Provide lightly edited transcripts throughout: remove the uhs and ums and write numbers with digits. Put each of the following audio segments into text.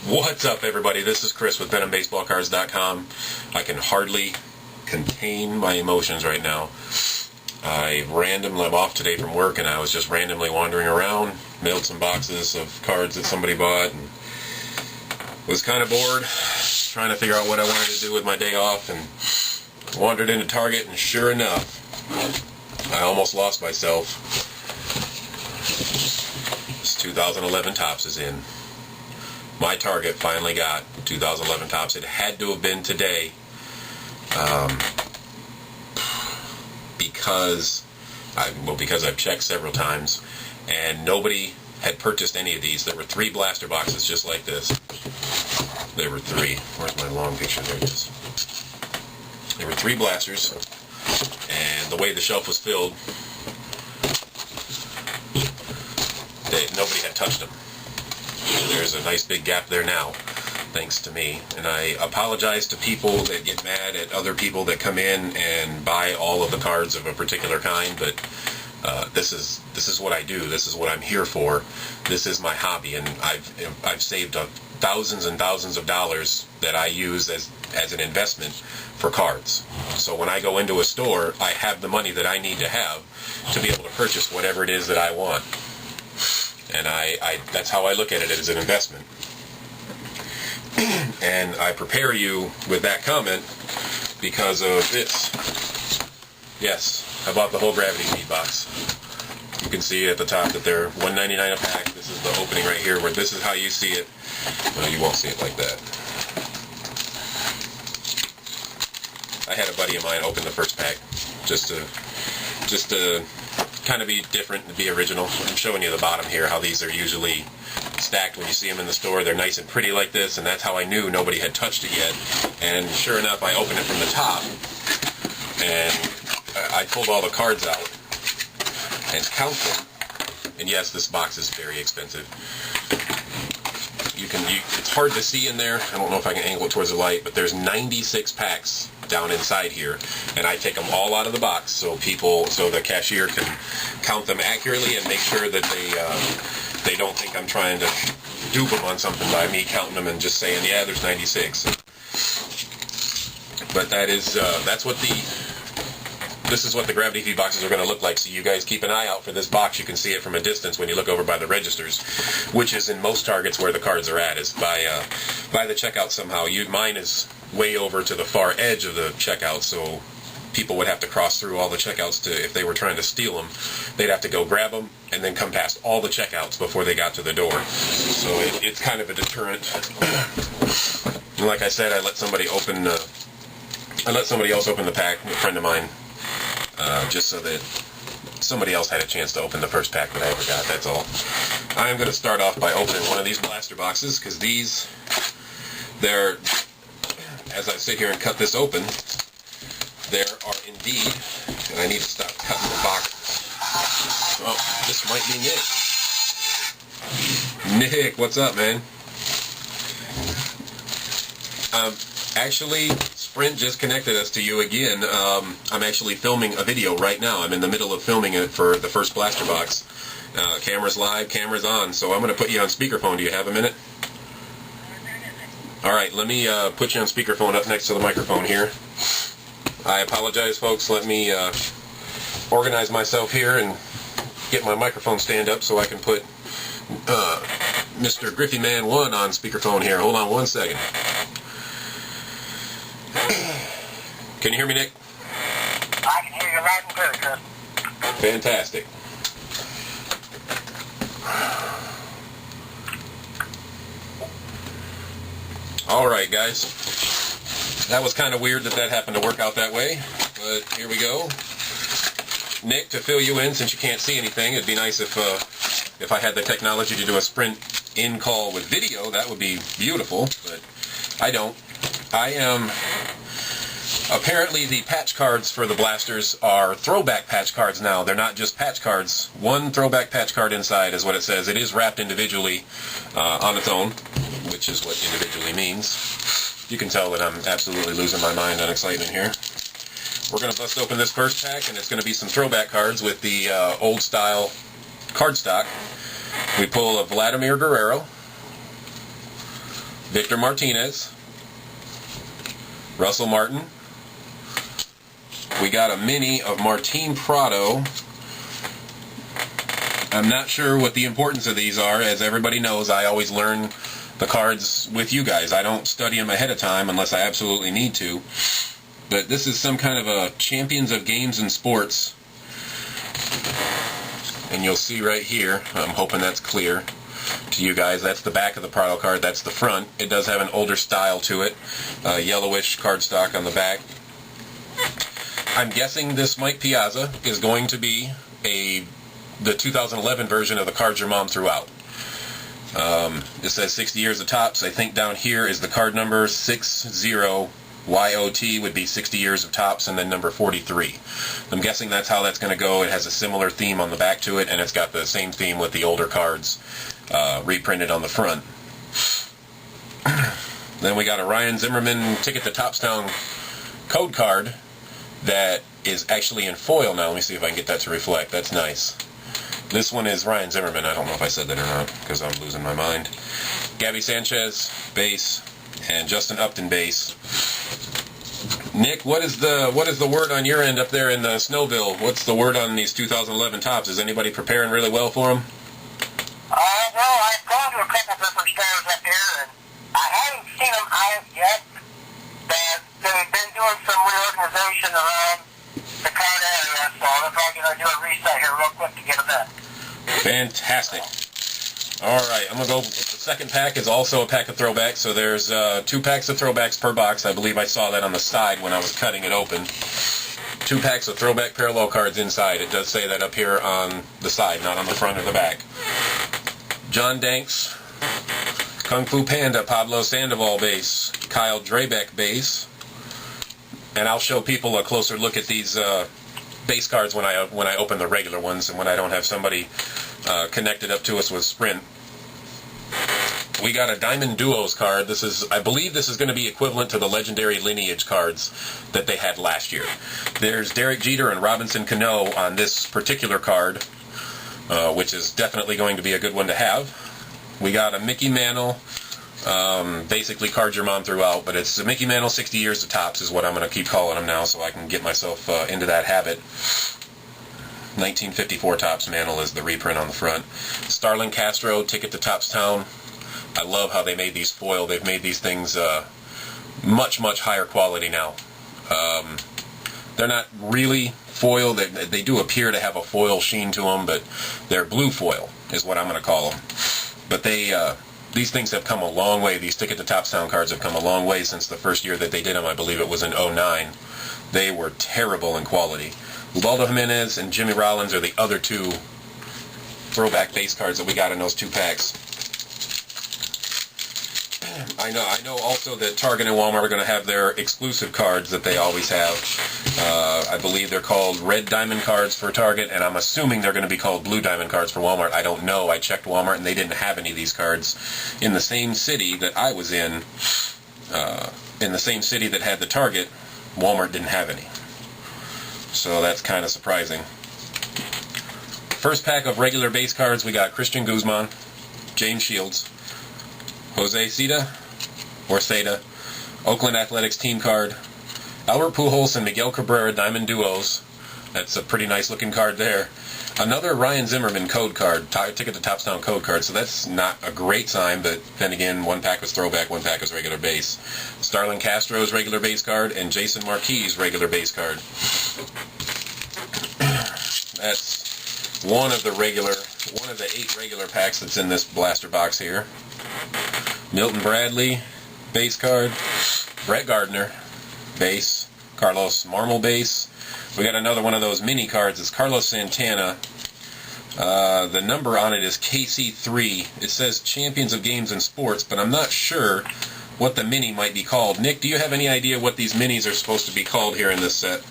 What's up, everybody? This is Chris with VenomBaseballCards.com. I can hardly contain my emotions right now. I'm off today from work, and I was just randomly wandering around, mailed some boxes of cards that somebody bought, and was kind of bored, trying to figure out what I wanted to do with my day off, and wandered into Target, and sure enough, I almost lost myself. This 2011 Topps is in. My Target finally got 2011 Topps. It had to have been today, because I've checked several times, and nobody had purchased any of these. There were 3 blaster boxes just like this. There were 3. Where's my long picture? There it is. There were 3 blasters, and the way the shelf was filled, nobody had touched them. There's a nice big gap there now, thanks to me. And I apologize to people that get mad at other people that come in and buy all of the cards of a particular kind, but this is what I do. This is what I'm here for. This is my hobby, and I've saved thousands and thousands of dollars that I use as an investment for cards. So when I go into a store, I have the money that I need to have to be able to purchase whatever it is that I want. And that's how I look at it, as an investment. And I prepare you with that comment because of this. Yes, I bought the whole Gravity Feed box. You can see at the top that they're $1.99 a pack. This is the opening right here, where this is how you see it. No, you won't see it like that. I had a buddy of mine open the first pack just to kind of be different and be original. I'm showing you the bottom here, how these are usually stacked when you see them in the store. They're nice and pretty like this, and that's how I knew nobody had touched it yet. And sure enough, I opened it from the top, and I pulled all the cards out and count them. And yes, this box is very expensive. It's hard to see in there. I don't know if I can angle it towards the light, but there's 96 packs down inside here, and I take them all out of the box so the cashier can count them accurately and make sure that they don't think I'm trying to dupe them on something by me counting them and just saying, yeah, there's 96. But this is what the Gravity Feed boxes are going to look like. So you guys keep an eye out for this box. You can see it from a distance when you look over by the registers, which is in most Targets where the cards are at, is by the checkout somehow. Mine is way over to the far edge of the checkout, so people would have to cross through all the checkouts if they were trying to steal them. They'd have to go grab them and then come past all the checkouts before they got to the door. So it's kind of a deterrent. And like I said, I let somebody else open the pack, a friend of mine, just so that somebody else had a chance to open the first pack that I ever got. That's all. I'm going to start off by opening one of these blaster boxes, because they're, as I sit here and cut this open, there are indeed, and I need to stop cutting the boxes. Oh, this might be Nick. Nick, what's up, man? Actually, Sprint just connected us to you again. I'm actually filming a video right now. I'm in the middle of filming it for the first blaster box. Camera's live, camera's on, so I'm going to put you on speakerphone. Do you have a minute? Alright, let me put you on speakerphone up next to the microphone here. I apologize, folks. Let me organize myself here and get my microphone stand up so I can put Mr. Griffey Man 1 on speakerphone here. Hold on one second. Can you hear me, Nick? I can hear you loud and clear, sir. Fantastic. Alright, guys. That was kind of weird that happened to work out that way, but here we go. Nick, to fill you in, since you can't see anything, it'd be nice if I had the technology to do a Sprint in call with video. That would be beautiful, but I don't. Apparently the patch cards for the blasters are throwback patch cards now. They're not just patch cards. One throwback patch card inside is what it says. It is wrapped individually on its own, which is what individually means. You can tell that I'm absolutely losing my mind on excitement here. We're going to bust open this first pack, and it's going to be some throwback cards with the old style cardstock. We pull a Vladimir Guerrero, Victor Martinez, Russell Martin. We got a mini of Martin Prado. I'm not sure what the importance of these are. As everybody knows, I always learn the cards with you guys. I don't study them ahead of time unless I absolutely need to. But this is some kind of a Champions of Games and Sports. And you'll see right here, I'm hoping that's clear to you guys, that's the back of the Prado card, that's the front. It does have an older style to it, yellowish cardstock on the back. I'm guessing this Mike Piazza is going to be the 2011 version of the cards your mom threw out. It says 60 years of tops. I think down here is the card number 60YOT would be 60 years of tops, and then number 43. I'm guessing that's how that's going to go. It has a similar theme on the back to it, and it's got the same theme with the older cards reprinted on the front. Then we got a Ryan Zimmerman Ticket to Topstown code card that is actually in foil now. Let me see if I can get that to reflect. That's nice. This one is Ryan Zimmerman. I don't know if I said that or not because I'm losing my mind. Gabby Sanchez, base, and Justin Upton, base. Nick, what is the word on your end up there in the Snowville? What's the word on these 2011 tops? Is anybody preparing really well for them? Well, I've gone to a couple different stores up here, and I haven't seen them out yet. They've been doing some reorganization around the card area, so they're probably going to do a reset here real quick to get them in. Fantastic. All right, I'm going to go. The second pack is also a pack of throwbacks, so there's 2 packs of throwbacks per box. I believe I saw that on the side when I was cutting it open. 2 packs of throwback parallel cards inside. It does say that up here on the side, not on the front or the back. John Danks, Kung Fu Panda, Pablo Sandoval base, Kyle Drabeck base, and I'll show people a closer look at these base cards when I open the regular ones and when I don't have somebody connected up to us with Sprint. We got a Diamond Duos card. I believe this is going to be equivalent to the legendary lineage cards that they had last year. There's Derek Jeter and Robinson Cano on this particular card, which is definitely going to be a good one to have. We got a Mickey Mantle, basically cards your mom threw out, but it's a Mickey Mantle 60 years of tops is what I'm going to keep calling them now so I can get myself into that habit. 1954 Topps Mantle is the reprint on the front. Starlin Castro, Ticket to Topstown. I love how they made these foil. They've made these things much, much higher quality now. They're not really foil. They do appear to have a foil sheen to them, but they're blue foil is what I'm going to call them. But these things have come a long way. These Ticket to Topstown cards have come a long way since the first year that they did them. I believe it was in 2009. They were terrible in quality. Ubaldo Jimenez and Jimmy Rollins are the other 2 throwback base cards that we got in those 2 packs. I know also that Target and Walmart are going to have their exclusive cards that they always have. I believe they're called Red Diamond cards for Target, and I'm assuming they're going to be called Blue Diamond cards for Walmart. I don't know. I checked Walmart, and they didn't have any of these cards in the same city that I was in the same city that had the Target. Walmart didn't have any. So that's kind of surprising. First pack of regular base cards, we got Christian Guzman, James Shields, Jose Seda, Oakland Athletics team card, Albert Pujols and Miguel Cabrera Diamond Duos. That's a pretty nice looking card there. Another Ryan Zimmerman code card, Ticket to Topstown code card, so that's not a great sign, but then again, 1 pack was throwback, 1 pack was regular base. Starlin Castro's regular base card and Jason Marquis' regular base card. That's one of the 8 regular packs that's in this blaster box here. Milton Bradley, base card. Brett Gardner, base. Carlos Marmol, base. We got another one of those mini cards. It's Carlos Santana. The number on it is KC3. It says Champions of Games and Sports, but I'm not sure what the mini might be called. Nick, do you have any idea what these minis are supposed to be called here in this set?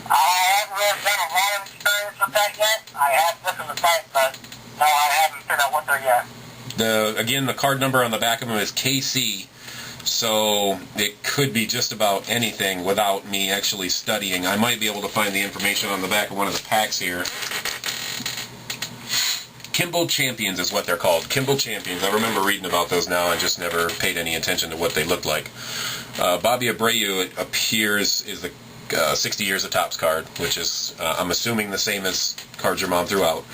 I haven't really done a lot of experience with that yet. I have looked at the site, but no, I haven't figured out what they're yet. Again, the card number on the back of them is KC, so it could be just about anything without me actually studying. I might be able to find the information on the back of one of the packs here. Kimball Champions is what they're called. Kimball Champions. I remember reading about those now. I just never paid any attention to what they looked like. Bobby Abreu, it appears, is the 60 Years of Topps card, which is, I'm assuming, the same as Cards Your Mom Threw Out,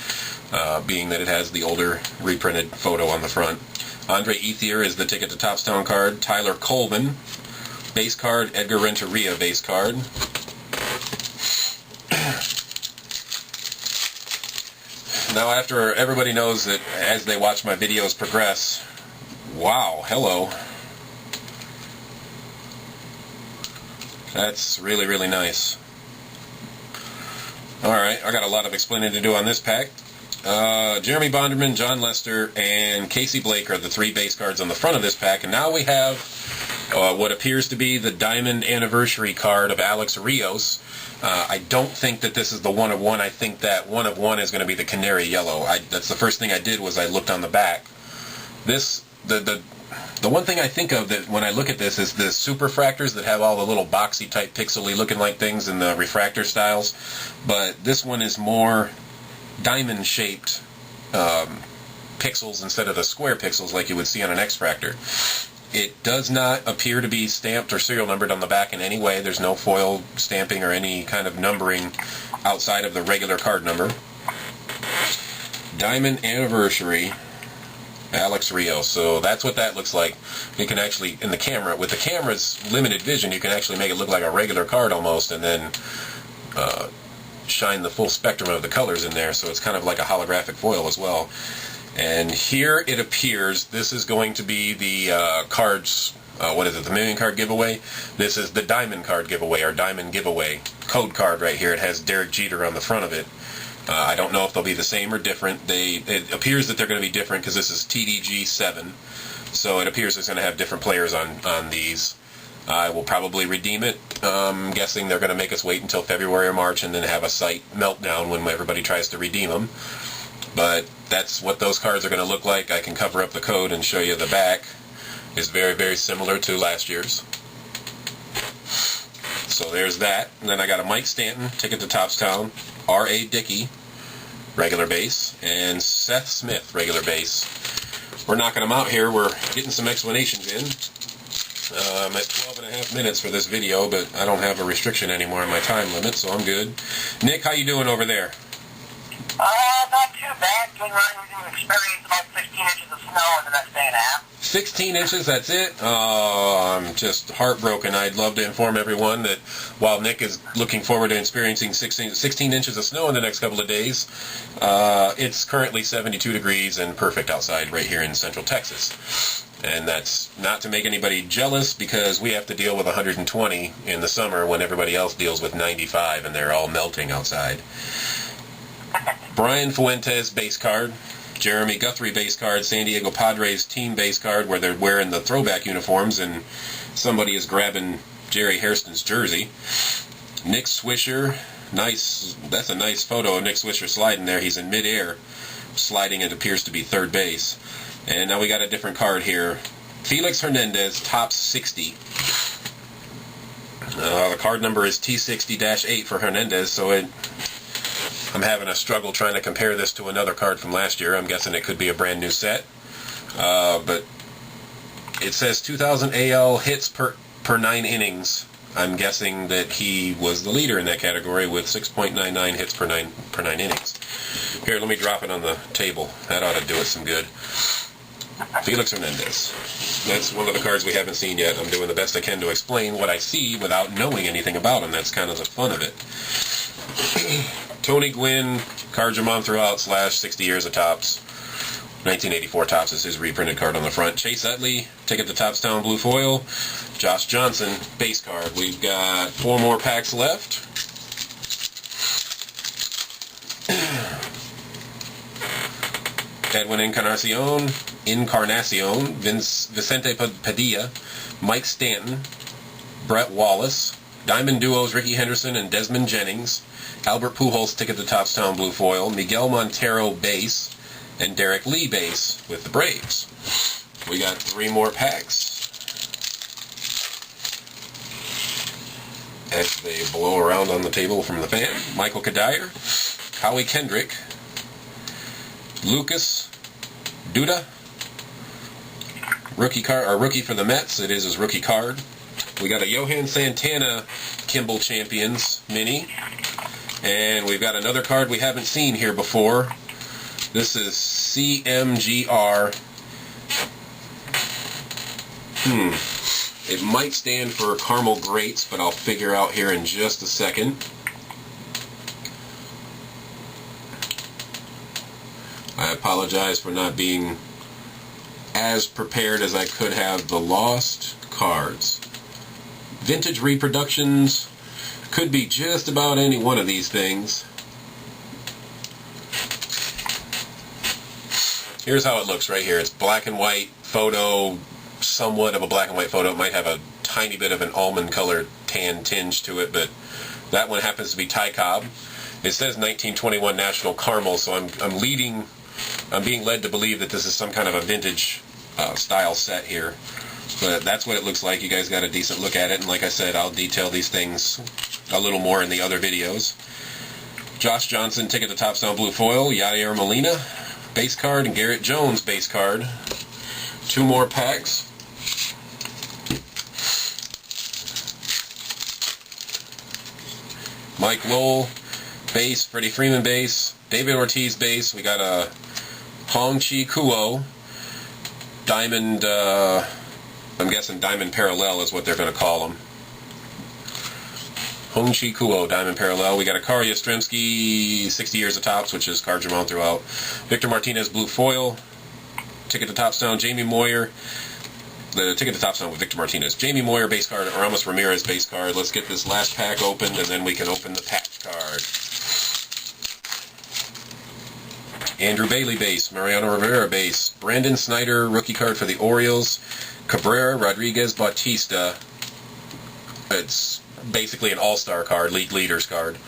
being that it has the older reprinted photo on the front. Andre Ethier is the Ticket to Topstown card. Tyler Colvin, base card. Edgar Renteria, base card. Now, after everybody knows that as they watch my videos progress, wow, hello. That's really, really nice. Alright, I got a lot of explaining to do on this pack. Jeremy Bonderman, John Lester, and Casey Blake are the 3 base cards on the front of this pack. And now we have what appears to be the Diamond Anniversary card of Alex Rios. I don't think that this is the 1 of 1. I think that 1 of 1 is going to be the Canary Yellow. That's the first thing I did was I looked on the back. The one thing I think of that when I look at this is the superfractors that have all the little boxy type pixely looking like things in the refractor styles. But this one is more diamond shaped pixels instead of the square pixels like you would see on an X-Fractor. It does not appear to be stamped or serial numbered on the back in any way. There's no foil stamping or any kind of numbering outside of the regular card number. Diamond Anniversary, Alex Rios. So that's what that looks like. You can actually, in the camera, with the camera's limited vision, you can actually make it look like a regular card almost, and then shine the full spectrum of the colors in there. So it's kind of like a holographic foil as well. And here it appears this is going to be the cards, what is it, the million card giveaway? This is the diamond card giveaway, or diamond giveaway code card right here. It has Derek Jeter on the front of it. I don't know if they'll be the same or different. It appears that they're going to be different because this is TDG 7. So it appears it's going to have different players on these. I will probably redeem it. I'm guessing they're going to make us wait until February or March and then have a site meltdown when everybody tries to redeem them. But that's what those cards are going to look like. I can cover up the code and show you the back. It's very, very similar to last year's. So there's that. And then I got a Mike Stanton, Ticket to Topstown, R.A. Dickey, regular base, and Seth Smith, regular base. We're knocking them out here. We're getting some explanations in. I'm at 12 and a half minutes for this video, but I don't have a restriction anymore on my time limit, so I'm good. Nick, how you doing over there? Not too bad. Getting ready to experience about 16 inches of snow in the next day and a half. 16 inches, that's it? Oh, I'm just heartbroken. I'd love to inform everyone that while Nick is looking forward to experiencing 16 inches of snow in the next couple of days, it's currently 72 degrees and perfect outside right here in central Texas. And that's not to make anybody jealous because we have to deal with 120 in the summer when everybody else deals with 95 and they're all melting outside. Brian Fuentes base card, Jeremy Guthrie base card, San Diego Padres team base card where they're wearing the throwback uniforms and somebody is grabbing Jerry Hairston's jersey. Nick Swisher, nice, that's a nice photo of Nick Swisher sliding there. He's in midair, sliding, it appears to be third base. And now we got a different card here. Felix Hernandez, top 60. The card number is T60-8 for Hernandez, so I'm having a struggle trying to compare this to another card from last year. I'm guessing it could be a brand new set. But it says 2,000 AL hits per 9 innings. I'm guessing that he was the leader in that category with 6.99 hits per 9 innings. Here, let me drop it on the table. That ought to do it some good. Felix Hernandez. That's one of the cards we haven't seen yet. I'm doing the best I can to explain what I see without knowing anything about him. That's kind of the fun of it. Tony Gwynn, Cards Your Mom Threw Out / 60 Years of Topps. 1984 Topps is his reprinted card on the front. Chase Utley, Ticket to Topstown blue foil. Josh Johnson, base card. We've got 4 more packs left. Edwin Encarnacion, Vicente Padilla, Mike Stanton, Brett Wallace, Diamond Duos Ricky Henderson and Desmond Jennings, Albert Pujols Ticket to Topstown blue foil, Miguel Montero base, and Derek Lee base with the Braves. We got 3 more packs. As they blow around on the table from the fan, Michael Kadire, Howie Kendrick, Lucas Duda, rookie card, or rookie for the Mets. It is his rookie card. We got a Johan Santana Kimball Champions mini, and we've got another card we haven't seen here before. This is CMGR. It might stand for Caramel Greats, but I'll figure out here in just a second. I apologize for not being as prepared as I could have. The Lost Cards. Vintage reproductions. Could be just about any one of these things. Here's how it looks right here. It's black and white photo, somewhat of a black and white photo. It might have a tiny bit of an almond colored tan tinge to it, but that one happens to be Ty Cobb. It says 1921 National Caramel, so I'm being led to believe that this is some kind of a vintage style set here. But that's what it looks like. You guys got a decent look at it, and like I said, I'll detail these things a little more in the other videos. Josh Johnson, Ticket to Topstone Blue Foil, Yadier Molina base card, and Garrett Jones base card. 2 more packs. Mike Lowell base, Freddie Freeman base, David Ortiz base. We got a Hong Chi Kuo Diamond, I'm guessing Diamond Parallel is what they're going to call them. Hong Chi Kuo Diamond Parallel. We got a Kari Yastrzemski 60 Years of Topps, which is cards around throughout. Victor Martinez Blue Foil. Ticket to Topstone, Jamie Moyer. The Ticket to Topstone with Victor Martinez. Jamie Moyer base card, Ramos Ramirez base card. Let's get this last pack opened, and then we can open the patch card. Andrew Bailey base, Mariano Rivera base, Brandon Snyder rookie card for the Orioles, Cabrera Rodriguez Bautista. It's basically an all-star card, league leaders card.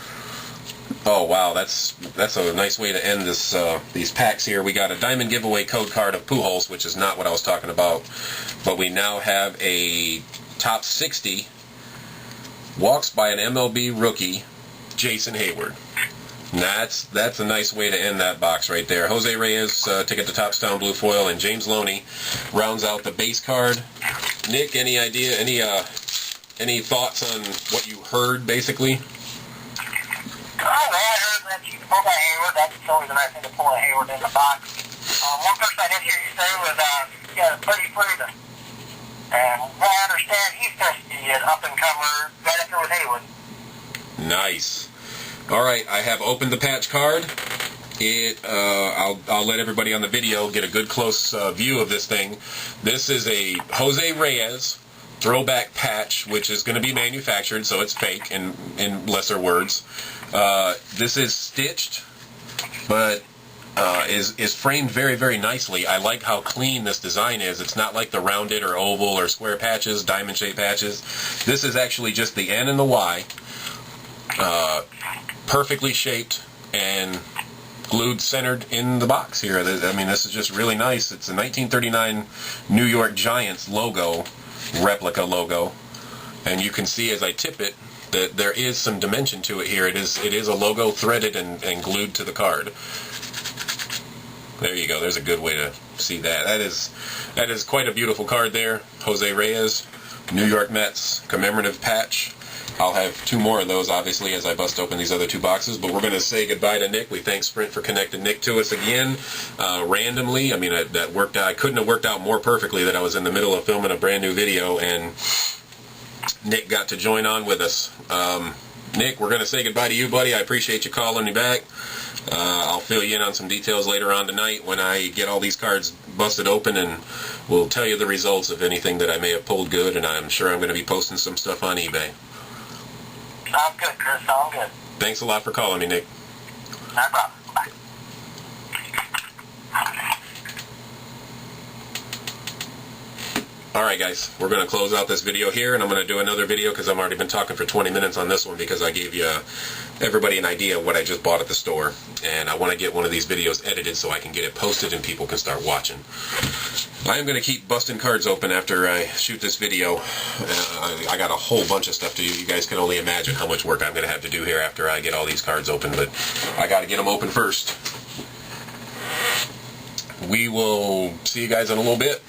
Oh wow, that's a nice way to end this these packs here. We got a diamond giveaway code card of Pujols, which is not what I was talking about, but we now have a top 60 walks by an MLB rookie, Jason Hayward. And that's a nice way to end that box right there. Jose Reyes, Ticket to Topstone Blue Foil, and James Loney rounds out the base card. Nick, any idea, any thoughts on what you heard, basically? Oh, well, I heard that you pulled a Hayward. That's always a nice thing to pull a Hayward in the box. One person I did hear you say was, Buddy Freeman. And what I understand, he's supposed to be an up-and-comer right up there with Hayward. Nice. All right, I have opened the patch card. I'll let everybody on the video get a good close view of this thing. This is a Jose Reyes throwback patch, which is going to be manufactured, so it's fake in lesser words. This is stitched, but is framed very, very nicely. I like how clean this design is. It's not like the rounded or oval or square patches, diamond-shaped patches. This is actually just the N and the Y, perfectly shaped and glued, centered in the box here. I mean, this is just really nice. It's a 1939 New York Giants logo, replica logo, and you can see as I tip it that there is some dimension to it here. It is a logo threaded and glued to the card. There you go. There's a good way to see that. That is quite a beautiful card there. Jose Reyes, New York Mets commemorative patch. I'll have 2 more of those, obviously, as I bust open these other 2 boxes. But we're going to say goodbye to Nick. We thank Sprint for connecting Nick to us again, randomly. I mean, that worked out. I couldn't have worked out more perfectly that I was in the middle of filming a brand new video, and Nick got to join on with us. Nick, we're going to say goodbye to you, buddy. I appreciate you calling me back. I'll fill you in on some details later on tonight when I get all these cards busted open, and we'll tell you the results of anything that I may have pulled good, and I'm sure I'm going to be posting some stuff on eBay. Sounds good, Chris. Sounds good. Thanks a lot for calling me, Nick. No problem. Bye. Alright guys, we're going to close out this video here, and I'm going to do another video because I've already been talking for 20 minutes on this one because I gave everybody an idea of what I just bought at the store, and I want to get one of these videos edited so I can get it posted and people can start watching. I am going to keep busting cards open after I shoot this video. I got a whole bunch of stuff to do. You guys can only imagine how much work I'm going to have to do here after I get all these cards open, but I got to get them open first. we will see you guys in a little bit.